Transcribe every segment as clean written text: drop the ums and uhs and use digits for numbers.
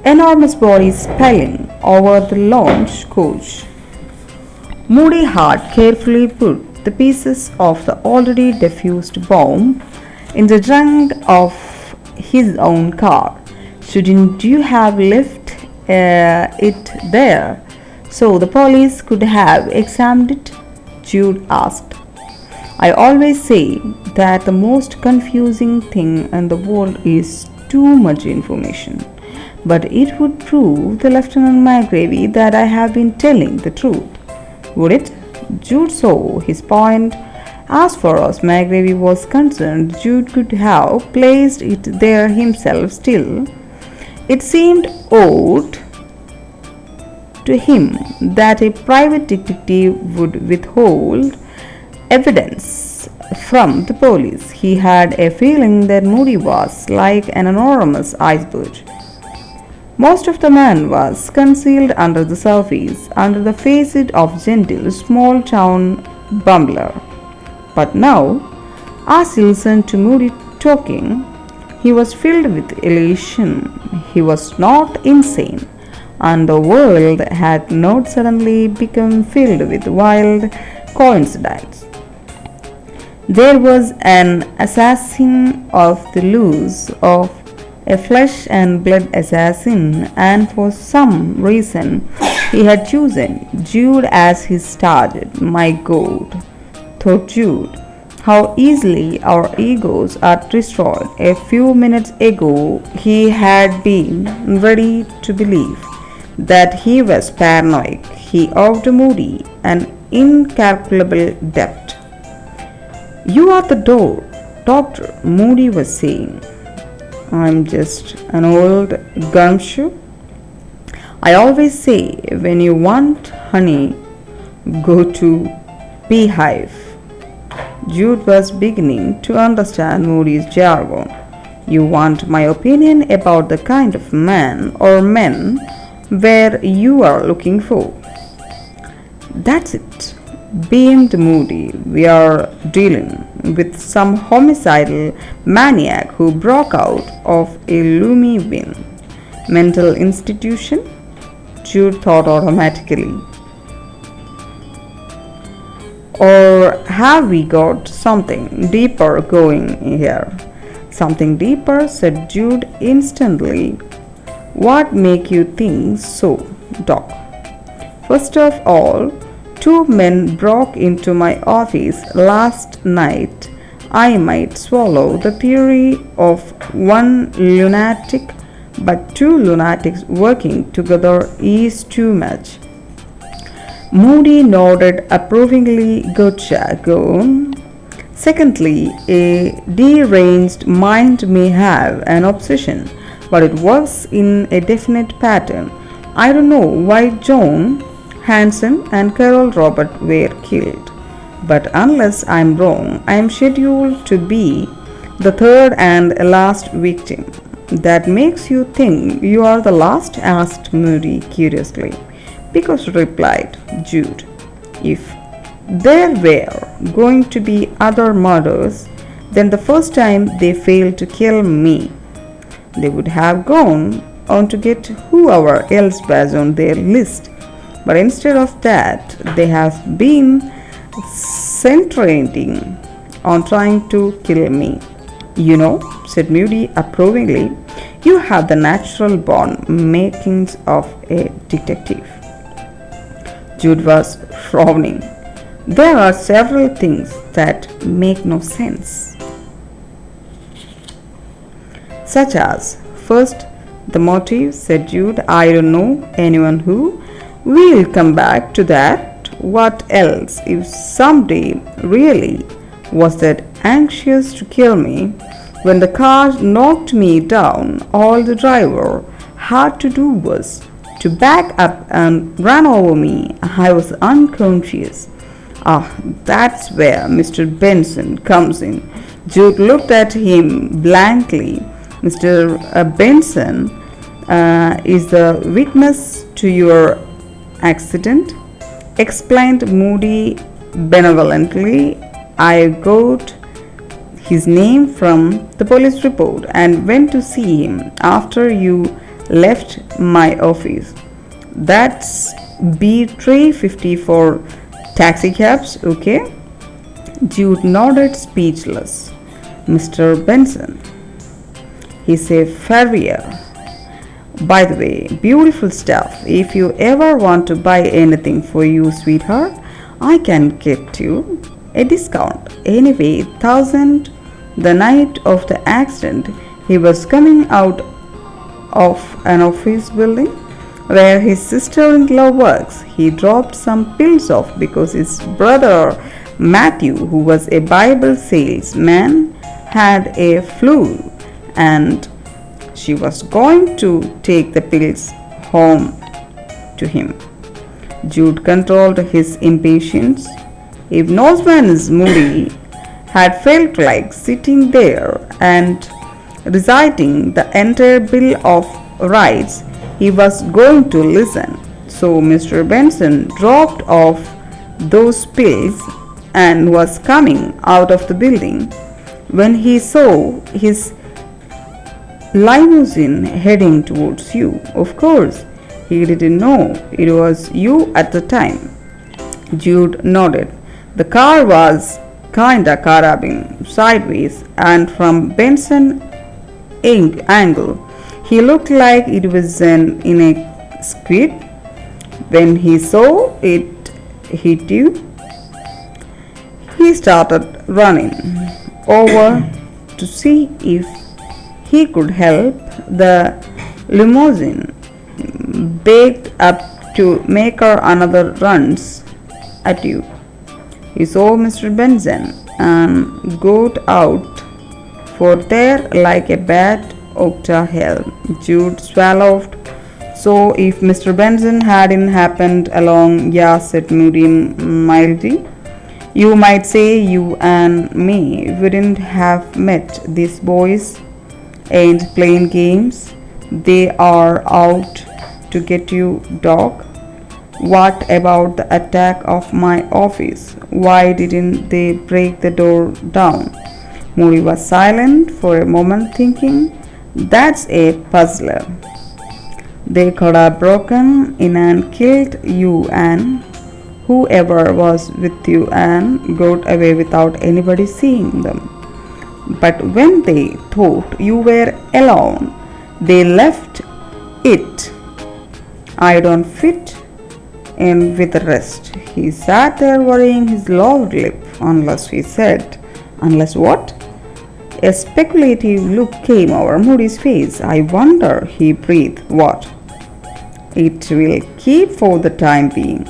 Enormous body spilling over the launch coach. Moody had carefully put the pieces of the already defused bomb in the trunk of his own car. Shouldn't you have left it there so the police could have examined it? Jude asked. I always say that the most confusing thing in the world is too much information. But it would prove the Lieutenant Magravy that I have been telling the truth. Would it? Jude saw his point. As far as Magravy was concerned, Jude could have placed it there himself still. It seemed odd to him that a private detective would withhold evidence from the police. He had a feeling that Moody was like an enormous iceberg. Most of the man was concealed under the surface, under the facade of gentle small town bumbler. But now, as he listened to Moody talking, he was filled with elation. He was not insane, and the world had not suddenly become filled with wild coincidences. There was an assassin of the loose, of a flesh and blood assassin, and for some reason he had chosen Jude as his target. My God, thought Jude, how easily our egos are destroyed. A few minutes ago he had been ready to believe that he was paranoid. He owed Moody an incalculable debt. You are the door, Doctor, Moody was saying. I'm just an old gumshoe. I always say when you want honey, go to beehive. Jude was beginning to understand Moody's jargon. You want my opinion about the kind of man or men where you are looking for. That's it, beamed Moody. We are dealing with some homicidal maniac who broke out of a Lumiwin mental institution? Jude thought automatically. Or have we got something deeper going here? Something deeper, said Jude instantly. What make you think so, Doc? First of all, two men broke into my office last night. I might swallow the theory of one lunatic, but two lunatics working together is too much. Moody nodded approvingly. Gotcha, go on. Secondly, a deranged mind may have an obsession, but it works in a definite pattern. I don't know why John Hanson and Carol Robert were killed, but unless I'm wrong, I'm scheduled to be the third and last victim. That makes you think you are the last? Asked Moody curiously. Because, replied Jude, if there were going to be other murders, then the first time they failed to kill me, they would have gone on to get whoever else was on their list. But instead of that, they have been concentrating on trying to kill me. You know, said Moody approvingly, you have the natural born makings of a detective. Jude was frowning. There are several things that make no sense. Such as, first, the motive, said Jude. I don't know anyone who. We'll come back to that. What else? If somebody really was that anxious to kill me, when the car knocked me down, all the driver had to do was to back up and run over me. I was unconscious. That's where Mr. Benson comes in. Jude looked at him blankly. Mr. Benson is the witness to your accident, explained Moody benevolently. I got his name from the police report and went to see him after you left my office. That's B350 for taxi cabs, okay? Jude nodded, speechless. Mr. Benson, he's a farrier. By the way, beautiful stuff. If you ever want to buy anything for you, sweetheart, I can get you a discount. Anyway, 1000. The night of the accident, he was coming out of an office building where his sister-in-law works. He dropped some pills off because his brother Matthew, who was a Bible salesman, had a flu and she was going to take the pills home to him. Jude controlled his impatience. If Nosman's Moody had felt like sitting there and reciting the entire Bill of Rights, he was going to listen. So Mr. Benson dropped off those pills and was coming out of the building when he saw his limousine heading towards you. Of course, he didn't know it was you at the time. Jude nodded. The car was kinda carabing sideways, and from Benson's angle, he looked like it was in a squid. When he saw it hit you, he started running over to see if he could help. The limousine backed up to make another runs at you. He saw Mr. Benson and got out for there like a bat octa hell. Jude swallowed. So if Mr. Benson hadn't happened along, yeah, said Moody mildly, you might say you and me wouldn't have met. These boys ain't playing games. They are out to get you, Doc. What about the attack of my office? Why didn't they break the door down? Moody was silent for a moment, thinking. That's a puzzler. They could have broken in and killed you and whoever was with you and got away without anybody seeing them. But when they thought you were alone, they left it. I don't fit in with the rest. He sat there worrying his lower lip. Unless, he said. Unless what? A speculative look came over Moody's face. I wonder, he breathed. What? It will keep for the time being.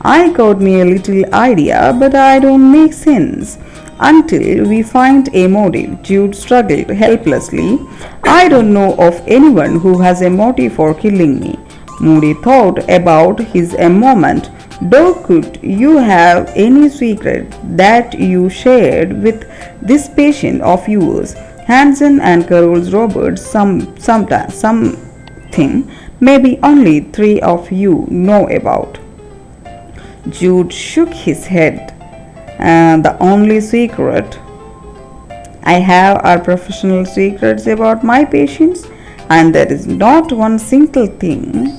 I got me a little idea, but I don't make sense until we find a motive. Jude struggled helplessly. I don't know of anyone who has a motive for killing me. Moody thought about his a moment. Doc, could you have any secret that you shared with this patient of yours, Hanson and Carol's Roberts, something maybe only three of you know about? Jude shook his head. The only secret I have are professional secrets about my patients, and there is not one single thing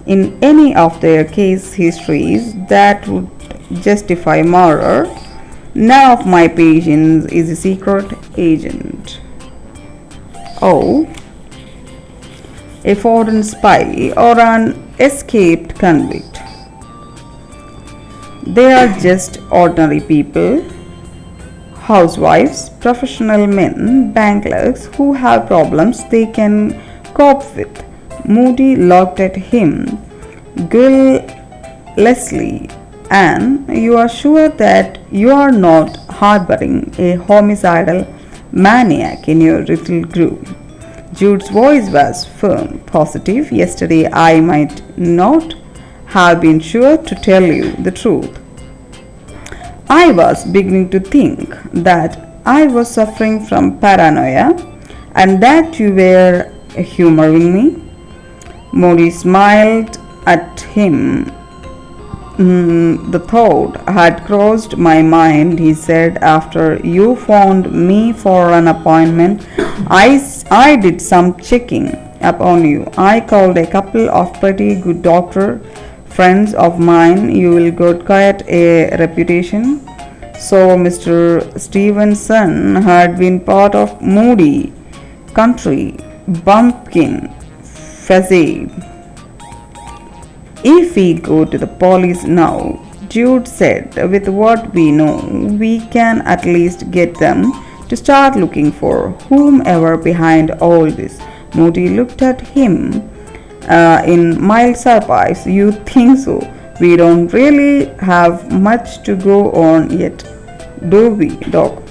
in any of their case histories that would justify murder. None of my patients is a secret agent. Oh, a foreign spy or an escaped convict. They are just ordinary people, housewives, professional men, bank clerks who have problems they can cope with. Moody looked at him guilelessly. And you are sure that you are not harboring a homicidal maniac in your little group? Jude's voice was firm, positive. Yesterday I might not have been sure to tell you the truth. I was beginning to think that I was suffering from paranoia and that you were humoring me. Moody smiled at him The thought had crossed my mind, he said, after you phoned me for an appointment. I did some checking up on you. I called a couple of pretty good doctor friends of mine. You will get quite a reputation. So, Mr. Stevenson had been part of Moody Country Bumpkin Fuzzy. If we go to the police now, Jude said, with what we know, we can at least get them to start looking for whomever behind all this. Moody looked at him in mild surprise. You think so? We don't really have much to go on yet, do we, Doc?